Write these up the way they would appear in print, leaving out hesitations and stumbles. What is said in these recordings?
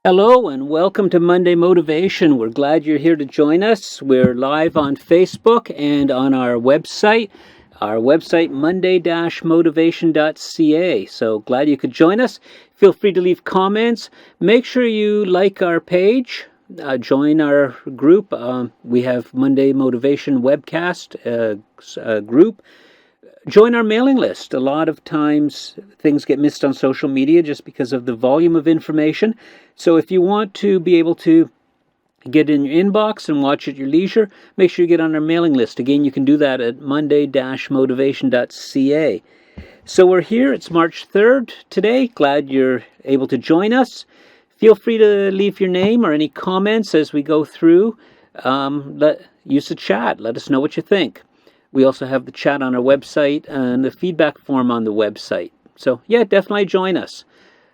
Hello and welcome to Monday Motivation. We're glad you're here to join us. We're live on Facebook and on our website, monday-motivation.ca. So glad you could join us. Feel free to leave comments. Make sure you like our page. Join our group. We have Monday Motivation Webcast group. Join our mailing list. A lot of times things get missed on social media just because of the volume of information. So if you want to be able to get in your inbox and watch at your leisure, make sure you get on our mailing list. Again, you can do that at monday-motivation.ca. So we're here. It's March 3rd today. Glad you're able to join us. Feel free to leave your name or any comments as we go through. Use the chat. Let us know what you think. We also have the chat on our website and the feedback form on the website. So yeah, definitely join us.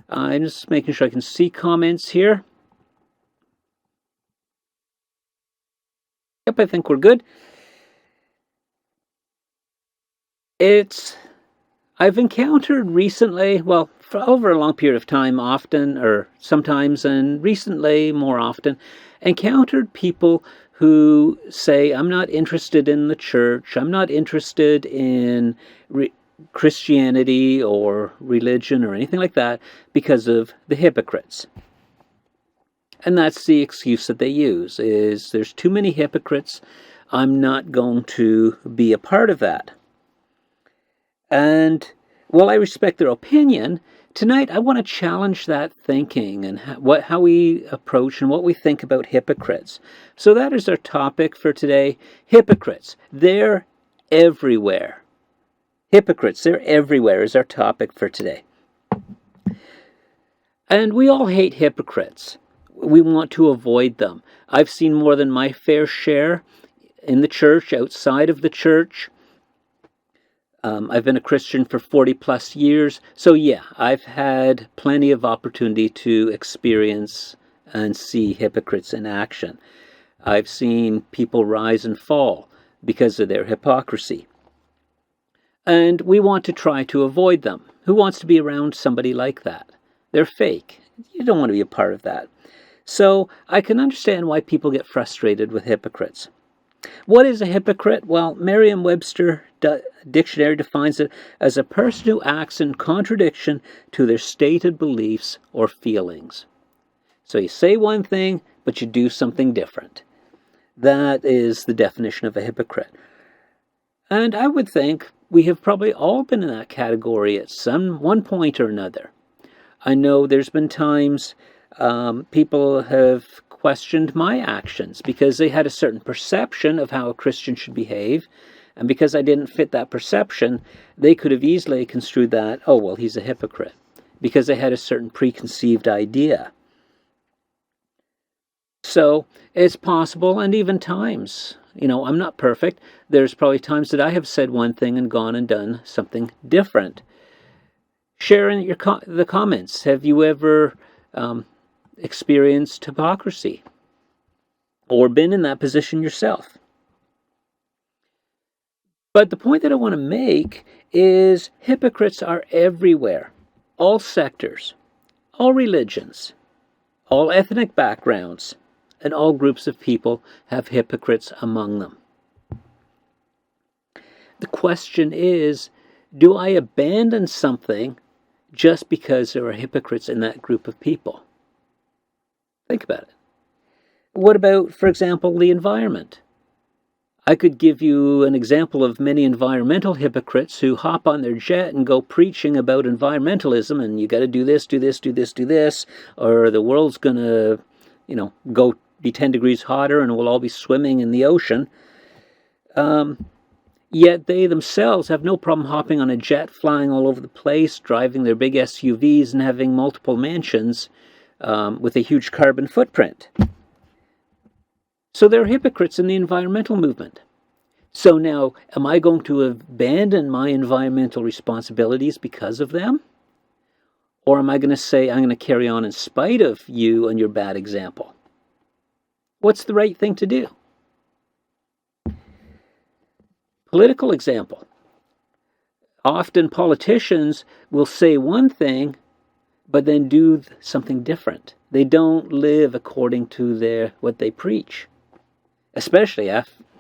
I'm just making sure I can see comments here. Yep, I think we're good. I've encountered recently, well, for over a long period of time, often, or sometimes, and recently more often, encountered people who say, I'm not interested in the church, I'm not interested in Christianity or religion or anything like that because of the hypocrites. And that's the excuse that they use, is there's too many hypocrites, I'm not going to be a part of that. And while I respect their opinion, tonight I want to challenge that thinking and how we approach and what we think about hypocrites. So that is our topic for today. Hypocrites. They're everywhere. Hypocrites. They're everywhere is our topic for today. And we all hate hypocrites. We want to avoid them. I've seen more than my fair share in the church, outside of the church. I've been a Christian for 40 plus years. So yeah, I've had plenty of opportunity to experience and see hypocrites in action. I've seen people rise and fall because of their hypocrisy. And we want to try to avoid them. Who wants to be around somebody like that? They're fake. You don't want to be a part of that. So I can understand why people get frustrated with hypocrites. What is a hypocrite? Well, Merriam-Webster dictionary defines it as a person who acts in contradiction to their stated beliefs or feelings. So you say one thing, but you do something different. That is the definition of a hypocrite. And I would think we have probably all been in that category at one point or another. I know there's been times people have questioned my actions because they had a certain perception of how a Christian should behave, and because I didn't fit that perception, they could have easily construed that, oh, well, he's a hypocrite, because they had a certain preconceived idea. So it's possible, and even times, I'm not perfect. There's probably times that I have said one thing and gone and done something different. Share in the comments. Have you ever experienced hypocrisy or been in that position yourself? But the point that I want to make is hypocrites are everywhere. All sectors, all religions, all ethnic backgrounds, and all groups of people have hypocrites among them. The question is, do I abandon something just because there are hypocrites in that group of people? Think about it. What about, for example, the environment? I could give you an example of many environmental hypocrites who hop on their jet and go preaching about environmentalism, and you got to do this, do this, do this, do this, or the world's going to, go be 10 degrees hotter and we'll all be swimming in the ocean. Yet they themselves have no problem hopping on a jet, flying all over the place, driving their big SUVs and having multiple mansions with a huge carbon footprint. So they're hypocrites in the environmental movement. So now, am I going to abandon my environmental responsibilities because of them? Or am I going to say, I'm going to carry on in spite of you and your bad example? What's the right thing to do? Political example. Often politicians will say one thing, but then do something different. They don't live according to what they preach, especially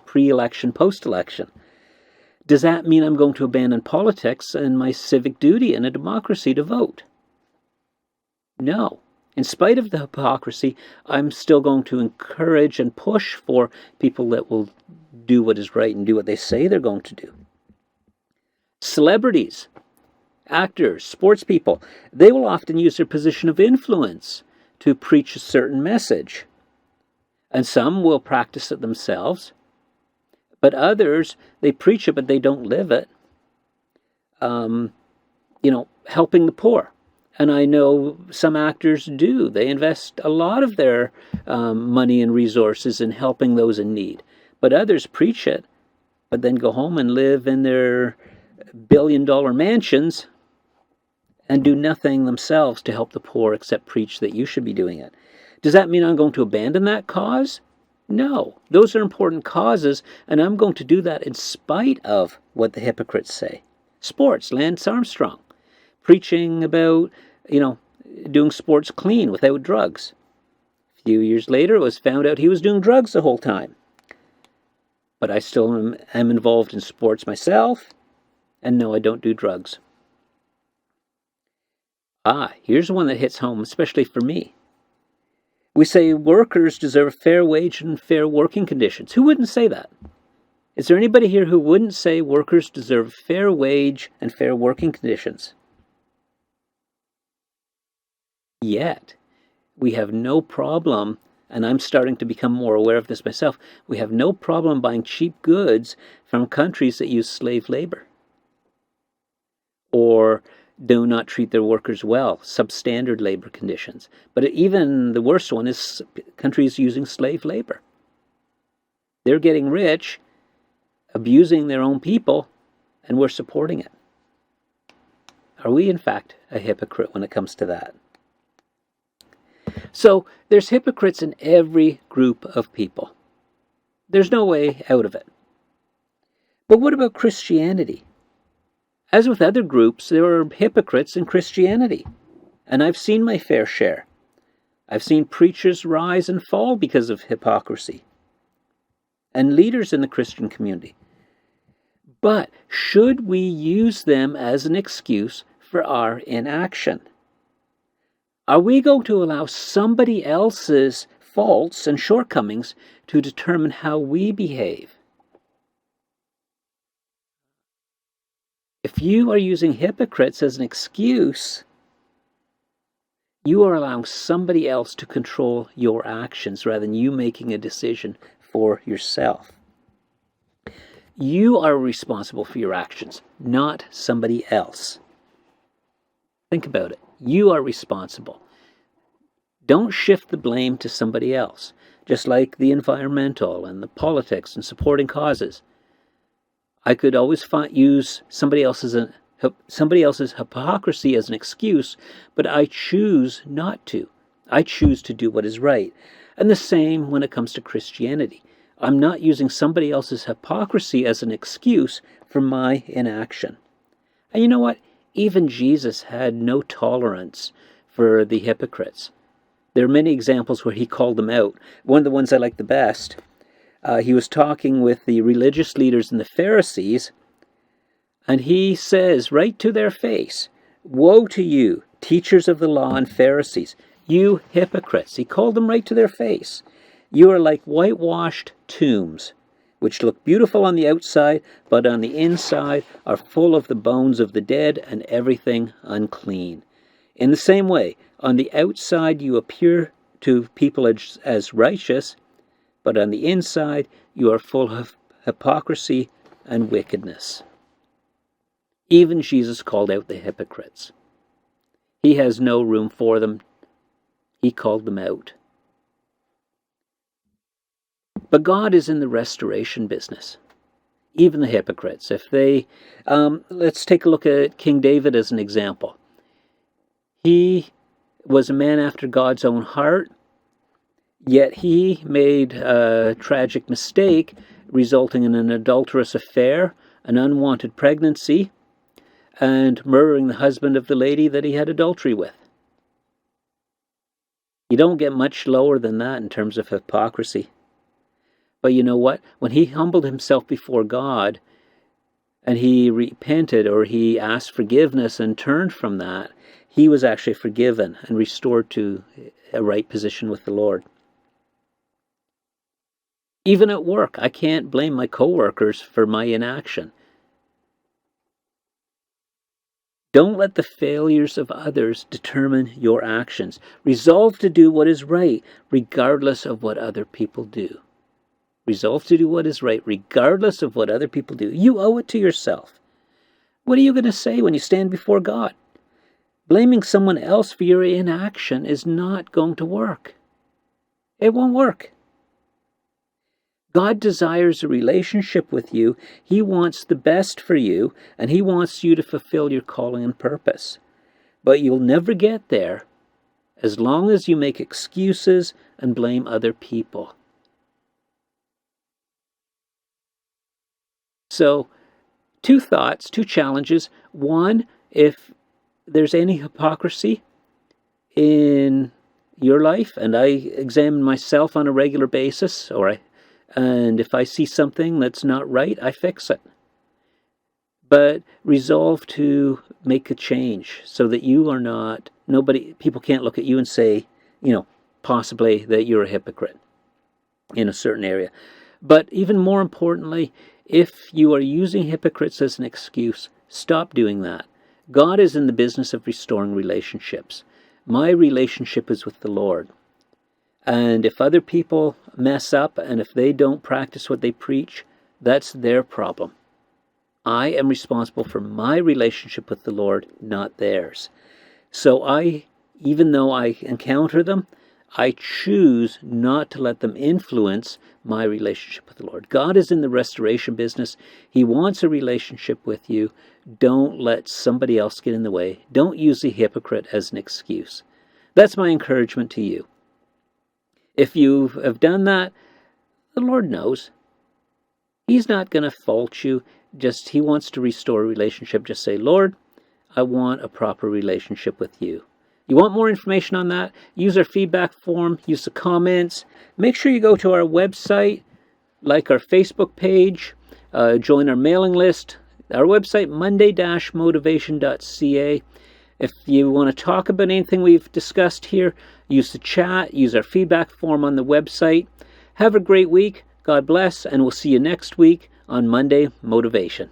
pre-election, post-election. Does that mean I'm going to abandon politics and my civic duty in a democracy to vote? No. In spite of the hypocrisy, I'm still going to encourage and push for people that will do what is right and do what they say they're going to do. Celebrities, actors, sports people, they will often use their position of influence to preach a certain message. And some will practice it themselves. But others, they preach it, but they don't live it. Helping the poor. And I know some actors do. They invest a lot of their money and resources in helping those in need. But others preach it, but then go home and live in their billion-dollar mansions and do nothing themselves to help the poor except preach that you should be doing it. Does that mean I'm going to abandon that cause? No. Those are important causes, and I'm going to do that in spite of what the hypocrites say. Sports, Lance Armstrong, preaching about, doing sports clean without drugs. A few years later, it was found out he was doing drugs the whole time. But I still am involved in sports myself, and no, I don't do drugs. Here's one that hits home, especially for me. We say workers deserve a fair wage and fair working conditions. Who wouldn't say that? Is there anybody here who wouldn't say workers deserve a fair wage and fair working conditions? Yet, we have no problem, and I'm starting to become more aware of this myself, we have no problem buying cheap goods from countries that use slave labor or do not treat their workers well, substandard labor conditions. But even the worst one is countries using slave labor. They're getting rich, abusing their own people, and we're supporting it. Are we, in fact, a hypocrite when it comes to that? So there's hypocrites in every group of people. There's no way out of it. But what about Christianity? As with other groups, there are hypocrites in Christianity, and I've seen my fair share. I've seen preachers rise and fall because of hypocrisy, and leaders in the Christian community. But should we use them as an excuse for our inaction? Are we going to allow somebody else's faults and shortcomings to determine how we behave? If you are using hypocrites as an excuse, you are allowing somebody else to control your actions rather than you making a decision for yourself. You are responsible for your actions, not somebody else. Think about it. You are responsible. Don't shift the blame to somebody else, just like the environmental and the politics and supporting causes. I could always use somebody else's hypocrisy as an excuse, but I choose not to. I choose to do what is right. And the same when it comes to Christianity. I'm not using somebody else's hypocrisy as an excuse for my inaction. And you know what? Even Jesus had no tolerance for the hypocrites. There are many examples where he called them out. One of the ones I like the best, he was talking with the religious leaders and the Pharisees, and he says right to their face, "Woe to you, teachers of the law and Pharisees, you hypocrites." He called them right to their face. "You are like whitewashed tombs, which look beautiful on the outside, but on the inside are full of the bones of the dead and everything unclean. In the same way, on the outside you appear to people as righteous, but on the inside you are full of hypocrisy and wickedness." Even Jesus called out the hypocrites. He has no room for them. He called them out. But God is in the restoration business. Even the hypocrites. If they, let's take a look at King David as an example. He was a man after God's own heart, yet he made a tragic mistake, resulting in an adulterous affair, an unwanted pregnancy, and murdering the husband of the lady that he had adultery with. You don't get much lower than that in terms of hypocrisy. But you know what? When he humbled himself before God and he repented, or he asked forgiveness and turned from that, he was actually forgiven and restored to a right position with the Lord. Even at work, I can't blame my coworkers for my inaction. Don't let the failures of others determine your actions. Resolve to do what is right, regardless of what other people do. Resolve to do what is right, regardless of what other people do. You owe it to yourself. What are you going to say when you stand before God? Blaming someone else for your inaction is not going to work. It won't work. God desires a relationship with you. He wants the best for you, and He wants you to fulfill your calling and purpose. But you'll never get there as long as you make excuses and blame other people. So, 2 thoughts, 2 challenges. One, if there's any hypocrisy in your life, and I examine myself on a regular basis, and if I see something that's not right, I fix it. But resolve to make a change so that you are not, people can't look at you and say, possibly that you're a hypocrite in a certain area. But even more importantly, if you are using hypocrites as an excuse, stop doing that. God is in the business of restoring relationships. My relationship is with the Lord. And if other people mess up and if they don't practice what they preach, that's their problem. I am responsible for my relationship with the Lord, not theirs. So even though I encounter them, I choose not to let them influence my relationship with the Lord. God is in the restoration business. He wants a relationship with you. Don't let somebody else get in the way. Don't use the hypocrite as an excuse. That's my encouragement to you. If you have done that, the Lord knows. He's not going to fault you. He wants to restore a relationship. Just say, Lord, I want a proper relationship with you. You want more information on that? Use our feedback form. Use the comments. Make sure you go to our website, like our Facebook page, join our mailing list. Our website, monday-motivation.ca. If you want to talk about anything we've discussed here, use the chat, use our feedback form on the website. Have a great week. God bless, and we'll see you next week on Monday Motivation.